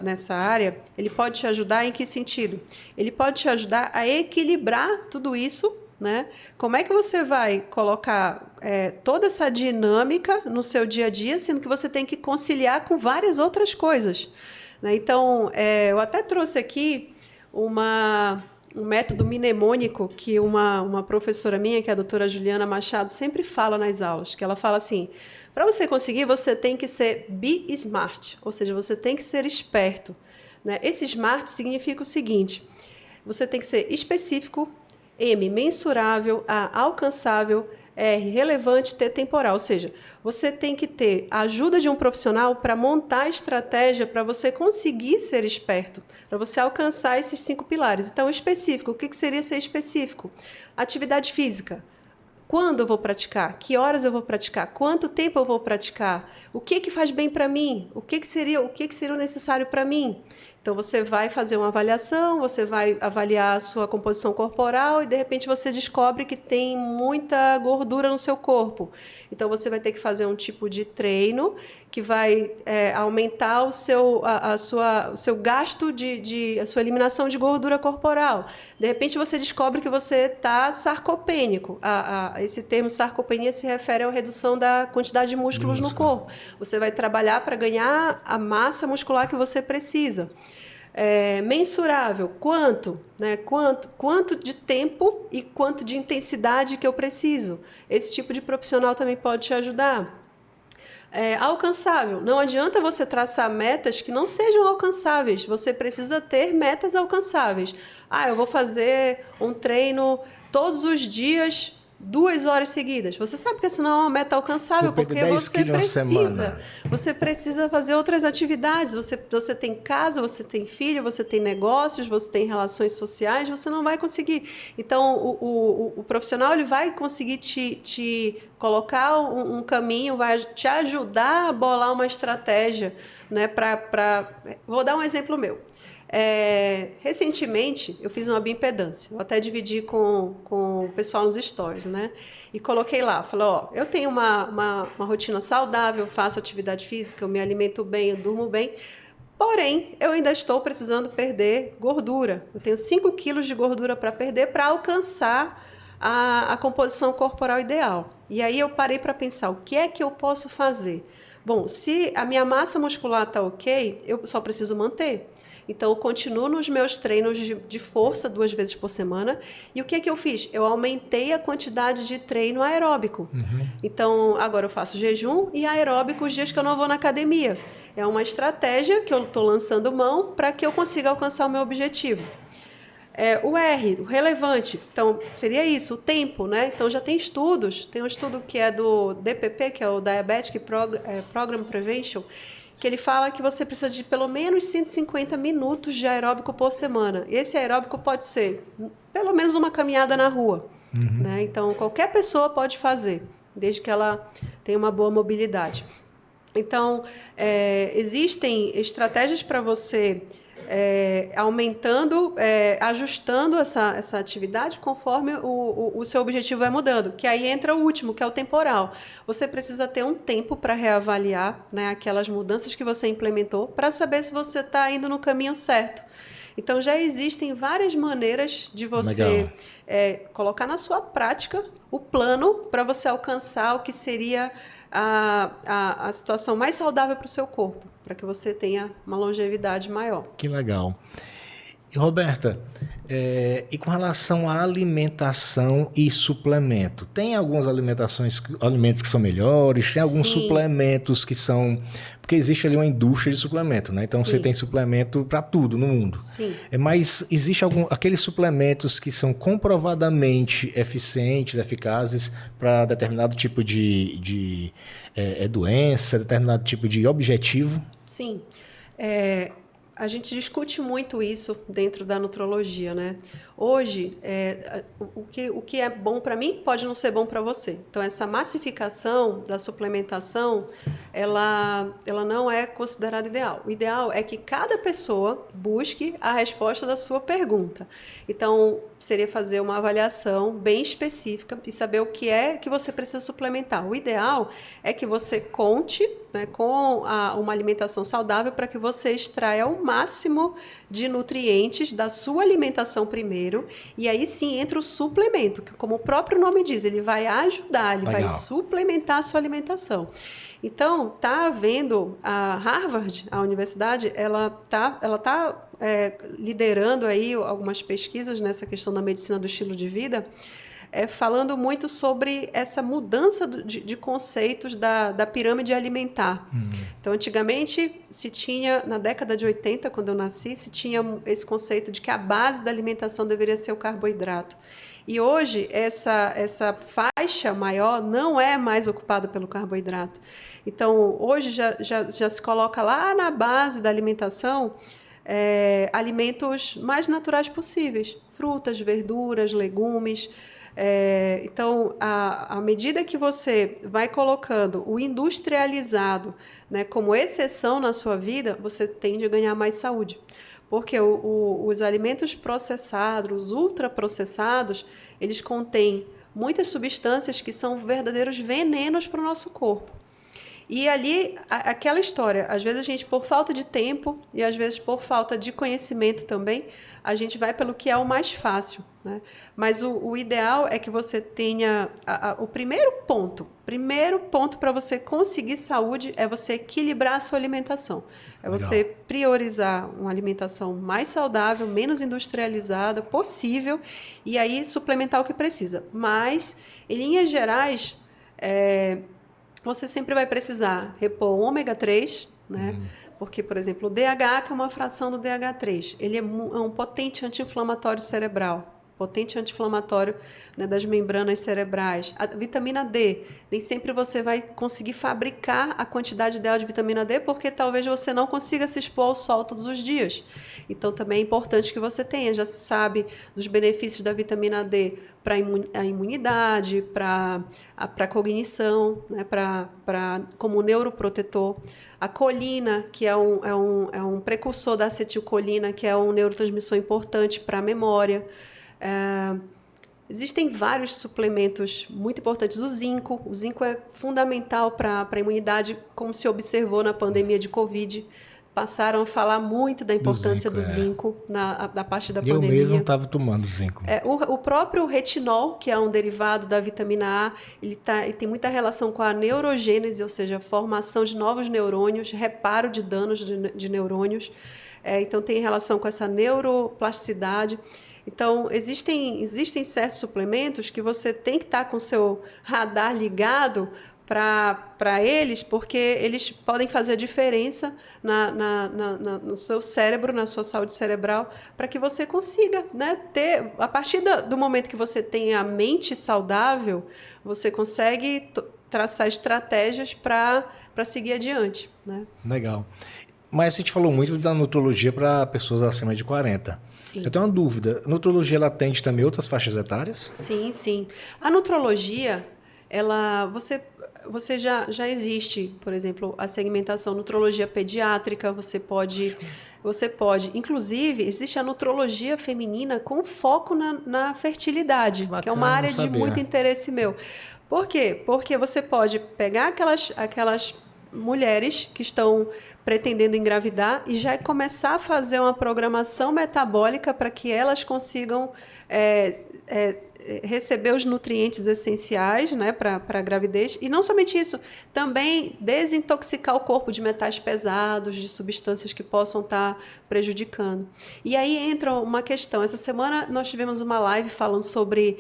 nessa área, ele pode te ajudar em que sentido? Ele pode te ajudar a equilibrar tudo isso, né? Como é que você vai colocar toda essa dinâmica no seu dia a dia, sendo que você tem que conciliar com várias outras coisas, né? Então, eu até trouxe aqui um método mnemônico que uma professora minha, que é a doutora Juliana Machado, sempre fala nas aulas, que ela fala assim: para você conseguir, você tem que ser be smart, ou seja, você tem que ser esperto, né? Esse smart significa o seguinte: você tem que ser específico, M, mensurável, A, alcançável, R, relevante, T, temporal. Ou seja, você tem que ter a ajuda de um profissional para montar a estratégia para você conseguir ser esperto, para você alcançar esses 5 pilares. Então, específico. O que seria ser específico? Atividade física. Quando eu vou praticar? Que horas eu vou praticar? Quanto tempo eu vou praticar? O que faz bem para mim? O que seria o necessário para mim? Então, você vai fazer uma avaliação, você vai avaliar a sua composição corporal e, de repente, você descobre que tem muita gordura no seu corpo. Então, você vai ter que fazer um tipo de treino que vai aumentar o seu gasto a sua eliminação de gordura corporal. De repente, você descobre que você está sarcopênico. Esse termo sarcopenia se refere à redução da quantidade de músculos no corpo. Você vai trabalhar para ganhar a massa muscular que você precisa. Mensurável, quanto, né? Quanto de tempo e quanto de intensidade que eu preciso. Esse tipo de profissional também pode te ajudar. Alcançável, não adianta você traçar metas que não sejam alcançáveis, você precisa ter metas alcançáveis. Eu vou fazer um treino todos os dias, 2 horas seguidas. Você sabe que essa não é uma meta alcançável, porque você precisa fazer outras atividades. Você tem casa, você tem filho, você tem negócios, você tem relações sociais, você não vai conseguir. Então, o profissional ele vai conseguir te colocar um caminho, vai te ajudar a bolar uma estratégia, né, Vou dar um exemplo meu. Recentemente eu fiz uma bioimpedância, eu até dividi com o pessoal nos stories, né? E coloquei lá, falei, eu tenho uma rotina saudável, faço atividade física, eu me alimento bem, eu durmo bem, porém eu ainda estou precisando perder gordura. Eu tenho 5 quilos de gordura para perder para alcançar a composição corporal ideal. E aí eu parei para pensar, o que é que eu posso fazer? Bom, se a minha massa muscular está ok, eu só preciso manter. Então, eu continuo nos meus treinos de força 2 vezes por semana. E o que eu fiz? Eu aumentei a quantidade de treino aeróbico. Então, agora eu faço jejum e aeróbico os dias que eu não vou na academia. É uma estratégia que eu estou lançando mão para que eu consiga alcançar o meu objetivo. O R, o relevante, então seria isso, o tempo, né? Então já tem estudos, tem um estudo que é do DPP, que é o Diabetic Program Prevention, que ele fala que você precisa de pelo menos 150 minutos de aeróbico por semana. Esse aeróbico pode ser pelo menos uma caminhada na rua, né? Então qualquer pessoa pode fazer, desde que ela tenha uma boa mobilidade. Então existem estratégias para você aumentando, ajustando essa atividade conforme o seu objetivo vai mudando. Que aí entra o último, que é o temporal. Você precisa ter um tempo para reavaliar, né, aquelas mudanças que você implementou para saber se você está indo no caminho certo. Então, já existem várias maneiras de você colocar na sua prática o plano para você alcançar o que seria a situação mais saudável para o seu corpo, para que você tenha uma longevidade maior. Que legal. E Roberta, e com relação à alimentação e suplemento, tem algumas alimentos que são melhores, tem alguns suplementos que são... Porque existe ali uma indústria de suplemento, né? Então você tem suplemento para tudo no mundo. Sim. Mas existe aqueles suplementos que são comprovadamente eficientes, eficazes para determinado tipo de doença, determinado tipo de objetivo? Sim. A gente discute muito isso dentro da nutrologia, né? Hoje, o que é bom para mim pode não ser bom para você. Então, essa massificação da suplementação, ela não é considerada ideal. O ideal é que cada pessoa busque a resposta da sua pergunta. Então, seria fazer uma avaliação bem específica e saber o que é que você precisa suplementar. O ideal é que você conte, né, com uma alimentação saudável para que você extraia o máximo de nutrientes da sua alimentação primeiro, e aí sim entra o suplemento, que como o próprio nome diz, ele vai ajudar, ele vai suplementar a sua alimentação. Então, está havendo a Harvard, a universidade, ela tá liderando aí algumas pesquisas nessa questão da medicina do estilo de vida, falando muito sobre essa mudança de conceitos da pirâmide alimentar. Então, antigamente, se tinha, na década de 80, quando eu nasci, se tinha esse conceito de que a base da alimentação deveria ser o carboidrato. E hoje, essa faixa maior não é mais ocupada pelo carboidrato. Então, hoje já se coloca lá na base da alimentação alimentos mais naturais possíveis. Frutas, verduras, legumes. Então, à medida que você vai colocando o industrializado, né, como exceção na sua vida, você tende a ganhar mais saúde. Porque os alimentos processados, os ultraprocessados, eles contêm muitas substâncias que são verdadeiros venenos para o nosso corpo. E ali, aquela história, às vezes a gente, por falta de tempo e às vezes por falta de conhecimento também, a gente vai pelo que é o mais fácil, né? Mas o ideal é que você tenha o primeiro ponto para você conseguir saúde é você equilibrar a sua alimentação. É você priorizar uma alimentação mais saudável, menos industrializada possível, e aí suplementar o que precisa. Mas, em linhas gerais, você sempre vai precisar repor o ômega 3, né? Porque, por exemplo, o DHA, que é uma fração do DH3, ele é um potente anti-inflamatório cerebral, potente anti-inflamatório, né, das membranas cerebrais. A vitamina D, nem sempre você vai conseguir fabricar a quantidade ideal de vitamina D, porque talvez você não consiga se expor ao sol todos os dias. Então, também é importante que você tenha. Já se sabe dos benefícios da vitamina D para a imunidade, para a cognição, né, como neuroprotetor. A colina, que é um precursor da acetilcolina, que é um neurotransmissor importante para a memória. Existem vários suplementos muito importantes. O zinco é fundamental para a imunidade, como se observou na pandemia de Covid. Passaram a falar muito da importância do zinco na parte da pandemia. Eu mesmo estava tomando zinco. O próprio retinol, que é um derivado da vitamina A, ele tem muita relação com a neurogênese, ou seja, a formação de novos neurônios, reparo de danos de neurônios. Então, tem relação com essa neuroplasticidade. Então, existem certos suplementos que você tem que estar com o seu radar ligado para eles, porque eles podem fazer a diferença no seu cérebro, na sua saúde cerebral, para que você consiga, né, ter, a partir do momento que você tem a mente saudável, você consegue traçar estratégias para seguir adiante, né? Legal. Mas a gente falou muito da nutrologia para pessoas acima de 40. Sim. Eu tenho uma dúvida. A nutrologia, ela atende também outras faixas etárias? Sim, sim. A nutrologia, você já existe, por exemplo, a segmentação nutrologia pediátrica, você pode, inclusive, existe a nutrologia feminina com foco na fertilidade, bacana, que é uma área de muito interesse meu. Por quê? Porque você pode pegar aquelas mulheres que estão pretendendo engravidar e já começar a fazer uma programação metabólica para que elas consigam receber os nutrientes essenciais, né, para a gravidez. E não somente isso, também desintoxicar o corpo de metais pesados, de substâncias que possam estar prejudicando. E aí entra uma questão. Essa semana nós tivemos uma live falando sobre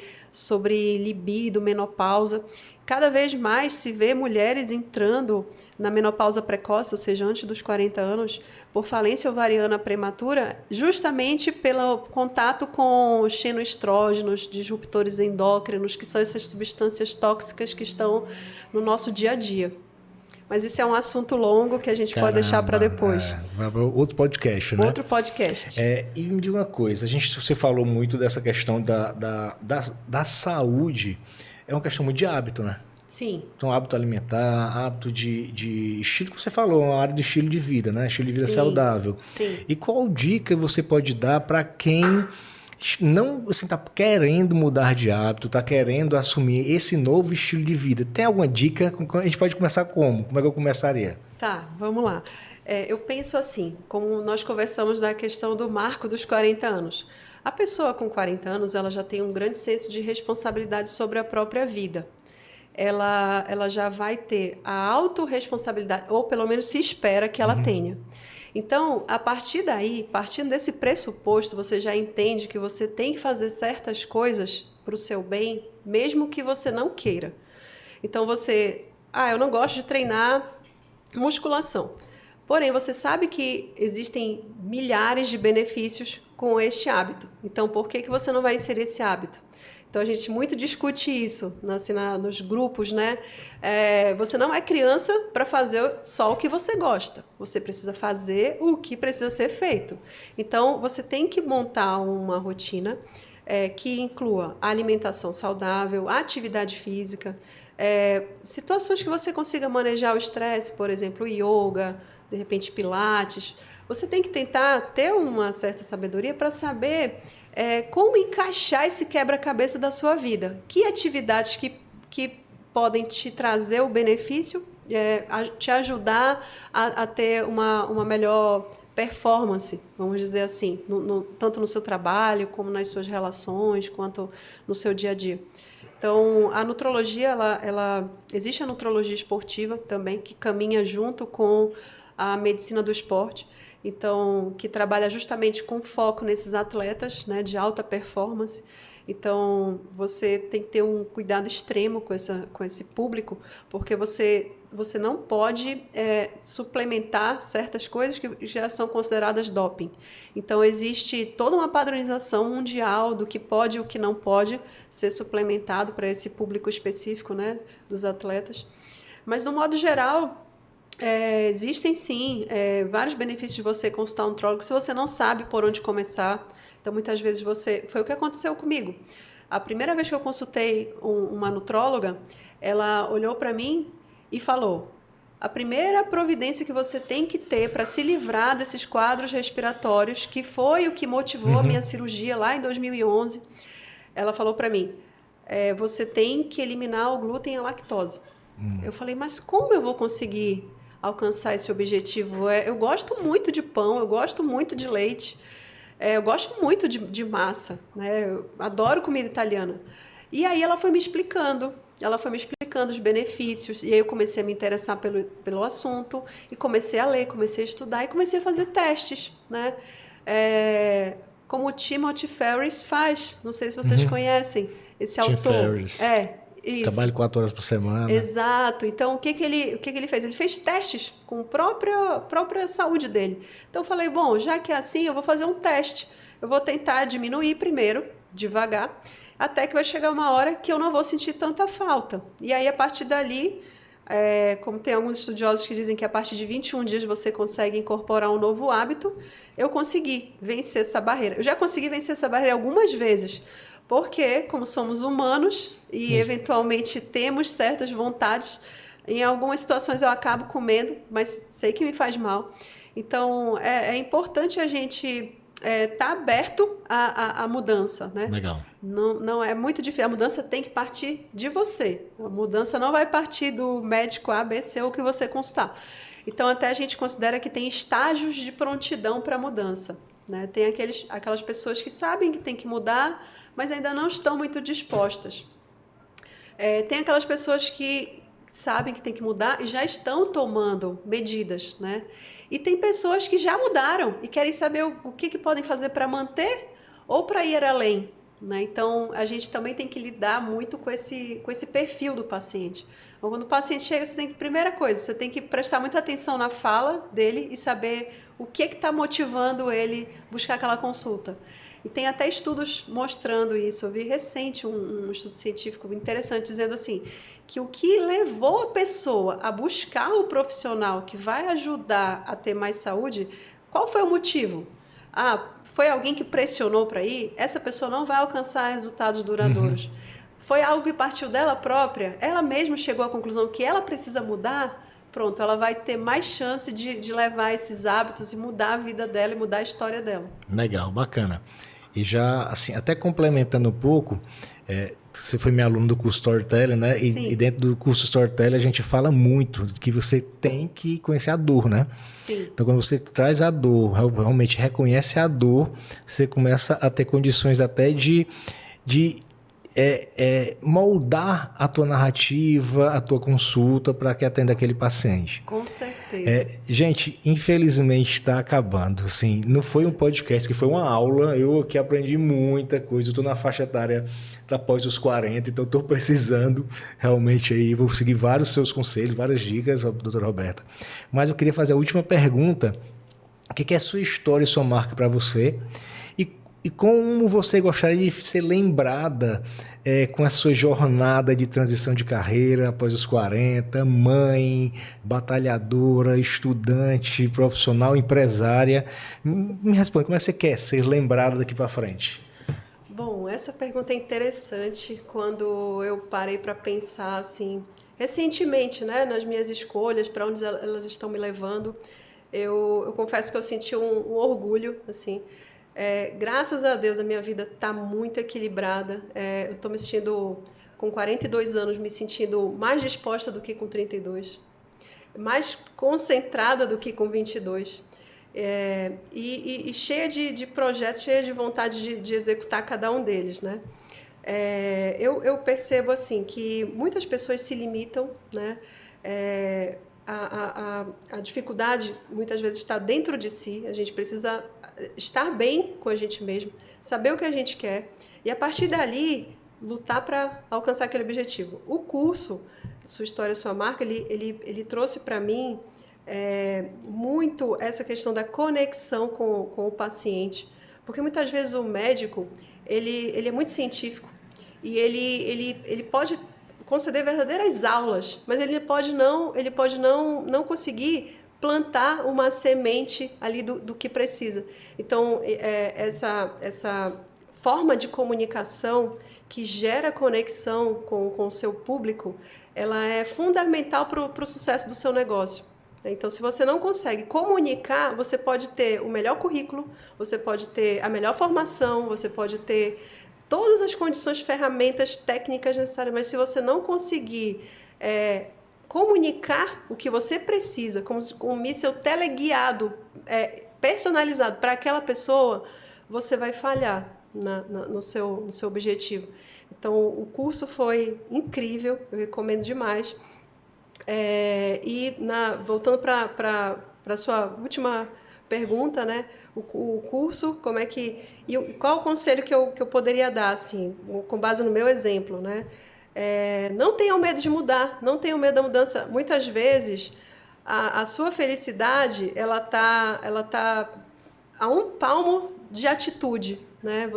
libido, menopausa. Cada vez mais se vê mulheres entrando na menopausa precoce, ou seja, antes dos 40 anos, por falência ovariana prematura, justamente pelo contato com xenoestrógenos, disruptores endócrinos, que são essas substâncias tóxicas que estão no nosso dia a dia. Mas isso é um assunto longo que a gente pode deixar para depois. Outro podcast, né? Outro podcast. E me diga uma coisa, você falou muito dessa questão da saúde, é uma questão muito de hábito, né? Sim. Então, hábito alimentar, hábito de estilo, que você falou, uma área de estilo de vida, né? Estilo de vida saudável. Sim. E qual dica você pode dar para quem não está querendo mudar de hábito, está querendo assumir esse novo estilo de vida? Tem alguma dica? A gente pode começar como? Como é que eu começaria? Tá, vamos lá. Eu penso assim, como nós conversamos da questão do marco dos 40 anos. A pessoa com 40 anos, ela já tem um grande senso de responsabilidade sobre a própria vida. Ela já vai ter a autorresponsabilidade, ou pelo menos se espera que ela tenha. Então, a partir daí, partindo desse pressuposto, você já entende que você tem que fazer certas coisas para o seu bem, mesmo que você não queira. Então, eu não gosto de treinar musculação. Porém, você sabe que existem milhares de benefícios com este hábito. Então, por que você não vai inserir esse hábito? Então, a gente muito discute isso nos grupos, né? Você não é criança para fazer só o que você gosta. Você precisa fazer o que precisa ser feito. Então, você tem que montar uma rotina que inclua a alimentação saudável, a atividade física, situações que você consiga manejar o estresse, por exemplo, yoga, de repente pilates. Você tem que tentar ter uma certa sabedoria para saber como encaixar esse quebra-cabeça da sua vida. Que atividades que podem te trazer o benefício, te ajudar a ter uma melhor performance, vamos dizer assim, tanto no seu trabalho, como nas suas relações, quanto no seu dia a dia. Então, a nutrologia, existe a nutrologia esportiva também, que caminha junto com a medicina do esporte, então, que trabalha justamente com foco nesses atletas, né, de alta performance. Então, você tem que ter um cuidado extremo com esse público, porque você não pode suplementar certas coisas que já são consideradas doping. Então, existe toda uma padronização mundial do que pode e o que não pode ser suplementado para esse público específico, né, dos atletas. Mas, no modo geral, existem sim vários benefícios de você consultar um nutrólogo se você não sabe por onde começar. Então, muitas vezes foi o que aconteceu comigo. A primeira vez que eu consultei uma nutróloga, ela olhou para mim e falou: a primeira providência que você tem que ter para se livrar desses quadros respiratórios, que foi o que motivou a minha cirurgia lá em 2011, ela falou para mim, você tem que eliminar o glúten e a lactose. Eu falei, mas como eu vou conseguir alcançar esse objetivo? Eu gosto muito de pão, eu gosto muito de leite, eu gosto muito de massa, né? Eu adoro comida italiana. E aí ela foi me explicando os benefícios, e aí eu comecei a me interessar pelo assunto, e comecei a ler, comecei a estudar, e comecei a fazer testes, né? Como o Timothy Ferriss faz, não sei se vocês conhecem esse Tim autor. Ferriss. Isso. Trabalho 4 horas por semana. Exato. Então, o que ele fez? Ele fez testes com a própria saúde dele. Então, eu falei, bom, já que é assim, eu vou fazer um teste. Eu vou tentar diminuir primeiro, devagar, até que vai chegar uma hora que eu não vou sentir tanta falta. E aí, a partir dali, como tem alguns estudiosos que dizem que a partir de 21 dias você consegue incorporar um novo hábito, eu consegui vencer essa barreira. Eu já consegui vencer essa barreira algumas vezes, porque, como somos humanos e eventualmente temos certas vontades, em algumas situações eu acabo comendo, mas sei que me faz mal. Então, é importante a gente estar aberto à mudança, né? Legal. Não é muito difícil. A mudança tem que partir de você. A mudança não vai partir do médico A, B, C ou que você consultar. Então, até a gente considera que tem estágios de prontidão para a mudança, né? Tem aquelas pessoas que sabem que tem que mudar, mas ainda não estão muito dispostas. Tem aquelas pessoas que sabem que tem que mudar e já estão tomando medidas, né? E tem pessoas que já mudaram e querem saber o que podem fazer para manter ou para ir além, né? Então, a gente também tem que lidar muito com esse perfil do paciente. Então, quando o paciente chega, primeira coisa, você tem que prestar muita atenção na fala dele e saber o que está motivando ele buscar aquela consulta. E tem até estudos mostrando isso. Eu vi recente um estudo científico interessante dizendo assim, que o que levou a pessoa a buscar o profissional que vai ajudar a ter mais saúde, qual foi o motivo? Foi alguém que pressionou para ir? Essa pessoa não vai alcançar resultados duradouros. Foi algo que partiu dela própria? Ela mesma chegou à conclusão que ela precisa mudar? Pronto, ela vai ter mais chance de levar esses hábitos e mudar a vida dela e mudar a história dela. Legal, bacana. E já, assim, até complementando um pouco, você foi minha aluna do curso Storytelling, né? E dentro do curso Storytelling a gente fala muito que você tem que conhecer a dor, né? Sim. Então, quando você traz a dor, realmente reconhece a dor, você começa a ter condições até de moldar a tua narrativa, a tua consulta para que atenda aquele paciente. Com certeza. Gente, infelizmente está acabando. Assim, não foi um podcast, que foi uma aula. Eu aqui aprendi muita coisa. Eu estou na faixa etária após os 40, então estou precisando realmente aí. Vou seguir vários seus conselhos, várias dicas, doutora Roberta. Mas eu queria fazer a última pergunta. O que é a sua história e sua marca para você? E como você gostaria de ser lembrada com a sua jornada de transição de carreira após os 40, mãe, batalhadora, estudante, profissional, empresária? Me responde, como é que você quer ser lembrada daqui para frente? Bom, essa pergunta é interessante quando eu parei para pensar assim, recentemente, né, nas minhas escolhas, para onde elas estão me levando. Eu confesso que eu senti um orgulho, assim. Graças a Deus a minha vida está muito equilibrada. Eu estou me sentindo, com 42 anos, me sentindo mais disposta do que com 32, mais concentrada do que com 22. E cheia de projetos, cheia de vontade de executar cada um deles, né? Eu percebo assim que muitas pessoas se limitam, né? A dificuldade muitas vezes está dentro de si. A gente precisa estar bem com a gente mesmo, saber o que a gente quer e a partir dali lutar para alcançar aquele objetivo. O curso Sua História, Sua Marca, ele trouxe para mim muito essa questão da conexão com o paciente, porque muitas vezes o médico ele é muito científico e ele pode conceder verdadeiras aulas, mas ele pode não conseguir plantar uma semente ali do que precisa. Então, essa forma de comunicação que gera conexão com o seu público, ela é fundamental para o sucesso do seu negócio. Então, se você não consegue comunicar, você pode ter o melhor currículo, você pode ter a melhor formação, você pode ter todas as condições, ferramentas técnicas necessárias, mas se você não conseguir comunicar o que você precisa, como um míssil teleguiado, personalizado para aquela pessoa, você vai falhar no seu objetivo. Então, o curso foi incrível, eu recomendo demais. Voltando para a sua última pergunta, né? O curso, como é que... E qual o conselho que eu poderia dar, assim, com base no meu exemplo, né? Não tenham medo de mudar, não tenham medo da mudança. Muitas vezes, a sua felicidade, ela tá a um palmo de atitude, né?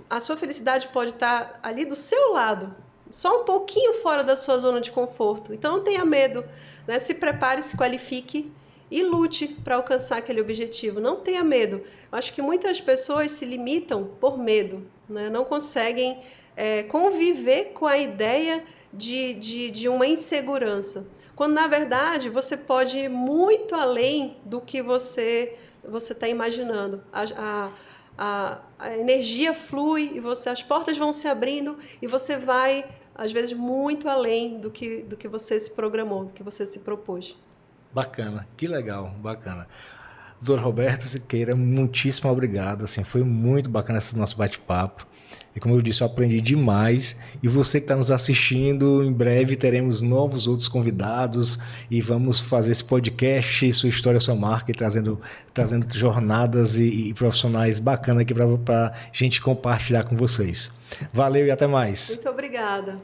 A sua felicidade pode estar ali do seu lado, só um pouquinho fora da sua zona de conforto. Então, não tenha medo, né? Se prepare, se qualifique e lute para alcançar aquele objetivo. Não tenha medo. Eu acho que muitas pessoas se limitam por medo, né? Não conseguem conviver com a ideia de uma insegurança. Quando, na verdade, você pode ir muito além do que você está imaginando. A energia flui e as portas vão se abrindo e você vai, às vezes, muito além do que você se programou, do que você se propôs. Bacana, que legal, bacana. Doutora Roberta Siqueira, muitíssimo obrigado, assim, foi muito bacana esse nosso bate-papo. E como eu disse, eu aprendi demais. E você que está nos assistindo, em breve teremos novos outros convidados e vamos fazer esse podcast, Sua História, Sua Marca, e trazendo jornadas e profissionais bacanas aqui para a gente compartilhar com vocês. Valeu e até mais. Muito obrigada.